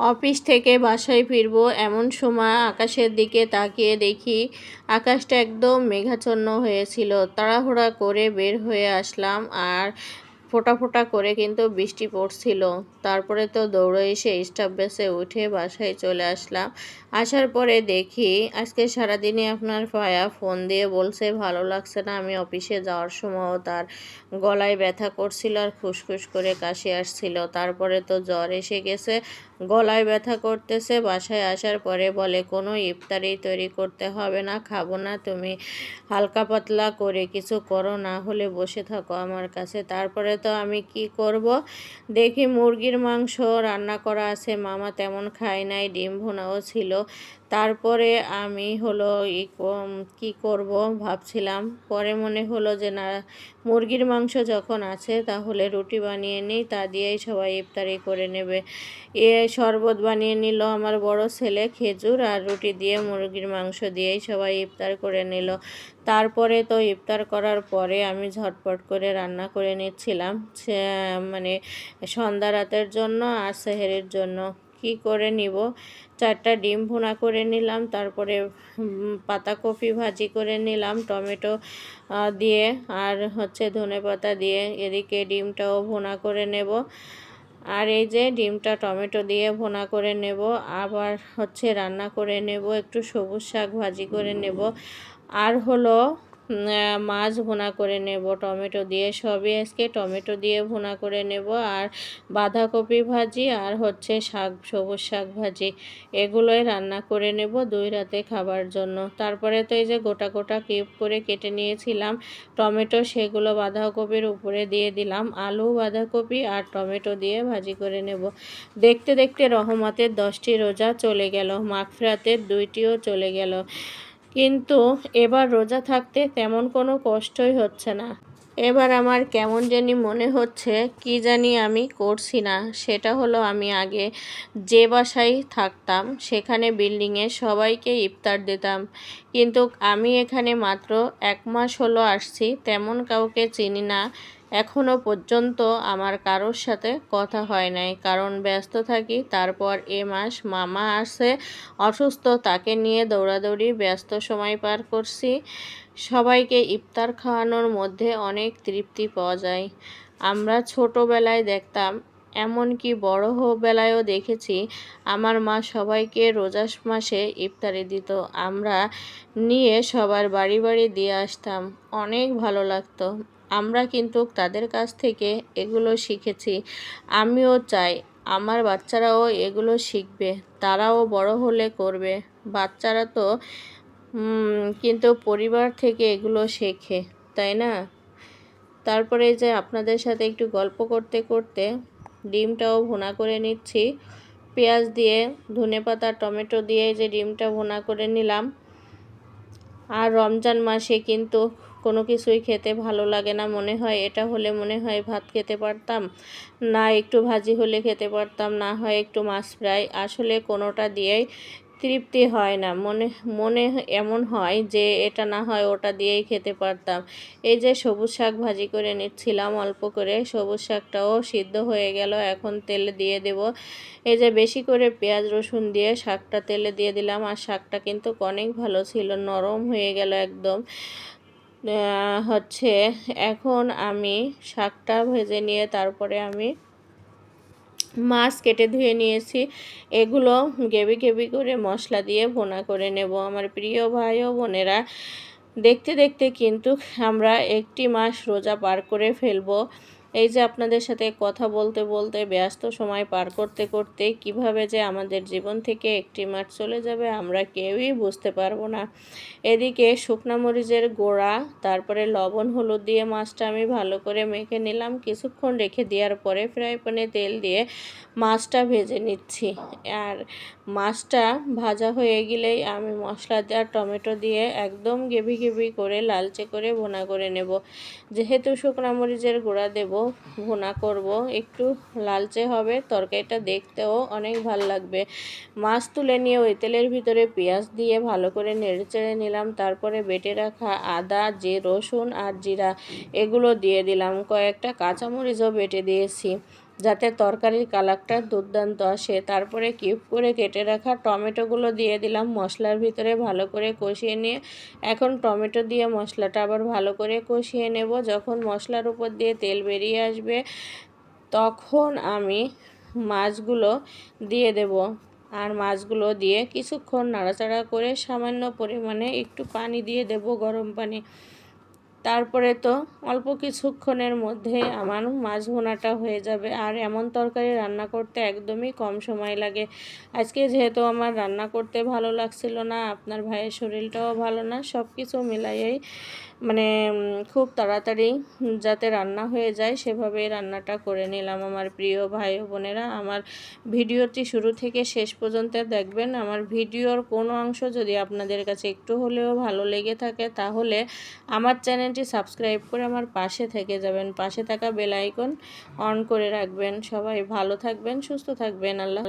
Office থেকে বাসায় ফিরবো এমন সময় আকাশের দিকে তাকিয়ে দেখি আকাশটা একদম মেঘাচ্ছন্ন হয়েছিল। তাড়াহুড়া করে বের হয়ে আসলাম, আর ফোঁটা ফোঁটা করে কিন্তু বৃষ্টি পড়ছিল। তারপরে তো দৌড়ে এসে স্টাফ বাসে উঠে বাসায় চলে আসলাম। আসার পরে দেখি আজকে সারাদিনই আপনার ফায়া ফোন দিয়ে বলছে ভালো লাগছে না। আমি অফিসে যাওয়ার সময়ও তার গলায় ব্যথা করছিল আর খুসখুস করে কাশি আসছিল। তারপরে তো জ্বর এসে গেছে, গলায় ব্যথা করতেছে। বাসায় আসার পরে বলে কোনো ইফতারি তৈরি করতে হবে না, খাবো না, তুমি হালকা পাতলা করে কিছু করো, না হলে বসে থাকো আমার কাছে। তারপরে তো আমি কি করব, দেখি মুরগির মাংস রান্না করা আছে, মামা তেমন খায় নাই, ডিম ভুনাও ছিল। তারপরে আমি হলো কি করব ভাবছিলাম, পরে মনে হলো যে না, মুরগির মাংস যখন আছে তাহলে রুটি বানিয়ে নিই, তা দিয়েই সবাই ইফতারি করে নেবে। শরবত বানিয়ে নিল আমার বড় ছেলে, খেজুর আর রুটি দিয়ে মুরগির মাংস দিয়েই সবাই ইফতার করে নিল। তারপরে তো ইফতার করার পরে আমি ঝটপট করে রান্না করে নিচ্ছিলাম, মানে সন্ধ্যা রাতের জন্য আর সেহেরির জন্য। কি করে নিব, 4টা ডিম ভুনা করে নিলাম, তারপরে পাতাকপি ভাজি করে নিলাম টমেটো দিয়ে, আর ধনেপাতা দিয়ে। এদিকে ডিমটাও ভুনা করে নেব, আর এই যে ডিমটা টমেটো দিয়ে ভুনা করে নেব। আবার রান্না করে নেব একটু সবুজ শাক ভাজি করে নেব, আর মাছ ভুনা করে নেব টমেটো দিয়ে। সবই আজকে টমেটো দিয়ে ভুনা করে নেব, আর বাঁধাকপি ভাজি আর সবুজ শাক ভাজি, এগুলোই রান্না করে নেব 2 রাতে খাবার জন্য। তারপরে তো এই যে গোটা গোটা কিউব করে কেটে নিয়েছিলাম টমেটো, সেগুলো বাঁধাকপির উপরে দিয়ে দিলাম। আলু, বাঁধাকপি আর টমেটো দিয়ে ভাজি করে নেব। দেখতে দেখতে রহমতের 10টি রোজা চলে গেল, মাগফিরাতের 2টিও চলে গেল। কিন্তু এবার রোজা থাকতে তেমন কোনো কষ্টই হচ্ছে না। এবার আমার কেমন জানি মনে হচ্ছে কি জানি আমি করছি না। সেটা হলো, আমি আগে যে বাসায় থাকতাম সেখানে বিল্ডিংয়ে সবাইকে ইফতার দিতাম, কিন্তু আমি এখানে মাত্র 1 মাস হলো আসছি, তেমন কাউকে চিনি না। এখনও পর্যন্ত আমার কারোর সাথে কথা হয় নাই, কারণ ব্যস্ত থাকি। তারপর এ মাস মামা আসে অসুস্থ, তাকে নিয়ে দৌড়াদৌড়ি ব্যস্ত সময় পার করছি। সবাইকে ইফতার খাওয়ানোর মধ্যে অনেক তৃপ্তি পাওয়া যায়। আমরা ছোটোবেলায় দেখতাম, এমনকি বড় বেলায়ও দেখেছি, আমার মা সবাইকে রোজা মাসে ইফতারি দিত। আমরা নিয়ে সবার বাড়ি বাড়ি দিয়ে আসতাম, অনেক ভালো লাগতো। আমরা কিন্তু তাদের কাছ থেকে এগুলো শিখেছি। আমিও চাই আমার বাচ্চারাও এগুলো শিখবে, তারাও বড় হলে করবে। বাচ্চারা তো কিন্তু পরিবার থেকে এগুলো শেখে, তাই না? তারপরে যে আপনাদের সাথে একটু গল্প করতে করতে ডিমটাও ভুনা করে নিচ্ছি পেঁয়াজ দিয়ে, ধনেপাতা, টমেটো দিয়ে যে ডিমটা ভুনা করে নিলাম। আর রমজান মাসে কিন্তু কোনো কিছুই খেতে ভালো লাগে না, মনে হয় এটা হলে মনে হয় ভাত খেতে পারতাম, না একটু ভাজি হলে খেতে পারতাম, না হয় একটু মাছ ফ্রাই। আসলে কোনোটা দিয়েই তৃপ্তি হয় না, মনে মনে এমন হয় যে এটা না হয় ওটা দিয়েই খেতে পারতাম। এই যে সবুজ শাক ভাজি করে নিচ্ছিলাম অল্প করে, সবুজ শাকটাও সিদ্ধ হয়ে গেল, এখন তেলে দিয়ে দেব। এই যে বেশি করে পেঁয়াজ রসুন দিয়ে শাকটা তেলে দিয়ে দিলাম, আর শাকটা কিন্তু অনেক ভালো ছিল, নরম হয়ে গেল একদম। এখন আমি শাকটা ভেজে নিয়ে তারপরে আমি মাছ কেটে ধুয়ে নিয়েছি, এগুলো গ্রেভি গ্রেভি করে মশলা দিয়ে ভুনা করে নেব। আমার প্রিয় ভাই ও বোনেরা, দেখতে দেখতে কিন্তু আমরা 1টি মাস রোজা পার করে ফেলবো। এই যে আপনাদের সাথে কথা বলতে বলতে ব্যস্ত সময় পার করতে করতে কিভাবে যে আমাদের জীবন থেকে 1টি মাস চলে যাবে আমরা কেউই বুঝতে পারবো না। এদিকে শুকনো মরিচের গুঁড়া, তারপরে লবণ হলুদ দিয়ে মাছটা আমি ভালো করে মেখে নিলাম। কিছুক্ষণ রেখে দেওয়ার পরে ফ্রাই প্যানে তেল দিয়ে মাছটা ভেজে নিচ্ছি, আর মাছটা ভাজা হয়ে গেলেই আমি মশলা দেওয়া টমেটো দিয়ে একদম গ্রেভি গ্রেভি করে লালচে করে ভুনা করে নেব। যেহেতু শুকনো মরিচের গুঁড়া দেব, ভুনা করব, একটু লালচে হবে, তরকারিটা দেখতেও অনেক ভালো লাগবে। মাছ তুলে নিয়ে ওই তেলের ভিতরে পেঁয়াজ দিয়ে ভালো করে নেড়েচেড়ে নিলাম। তারপরে বেটে রাখা আদা, রসুন আর জিরা এগুলো দিয়ে দিলাম, কয়েকটা কাঁচামরিচও বেটে দিয়েছি। যাতে তরকারির কালারটা দুর্দান্ত আসে। তারপরে কিউব করে কেটে রাখা টমেটোগুলো দিয়ে দিলাম মশলার ভিতরে, ভালো করে কষিয়ে নিয়ে এখন টমেটো দিয়ে মশলাটা আবার ভালো করে কষিয়ে নেব। যখন মশলার উপর দিয়ে তেল বেরিয়ে আসবে তখন আমি মাছগুলো দিয়ে দেব। আর মাছগুলো দিয়ে কিছুক্ষণ নাড়াচাড়া করে সামান্য পরিমাণে একটু পানি দিয়ে দেব, গরম পানি। তারপরে তো অল্প কিছুক্ষণের মধ্যে আমার মাছ ভুনাটা হয়ে যাবে। আর এমন তরকারি রান্না করতে একদমই কম সময় লাগে। আজকে যেহেতু আমার রান্না করতে ভালো লাগছিল না, আপনার ভাইয়ের শরীরটাও ভালো না, সব কিছু মিলাইয়েই মানে খুব তাড়াতাড়ি যাতে রান্না হয়ে যায় সেভাবেই রান্নাটা করে নিলাম। আমার প্রিয় ভাই ও বোনেরা, আমার ভিডিওটি শুরু থেকে শেষ পর্যন্ত দেখবেন। আমার ভিডিওর কোনো অংশ যদি আপনাদের কাছে একটু হলেও ভালো লেগে থাকে তাহলে আমার চ্যানেলটি সাবস্ক্রাইব করে আমার পাশে থেকে যাবেন, পাশে থাকা বেল আইকন অন করে রাখবেন। সবাই ভালো থাকবেন, সুস্থ থাকবেন। আল্লাহ।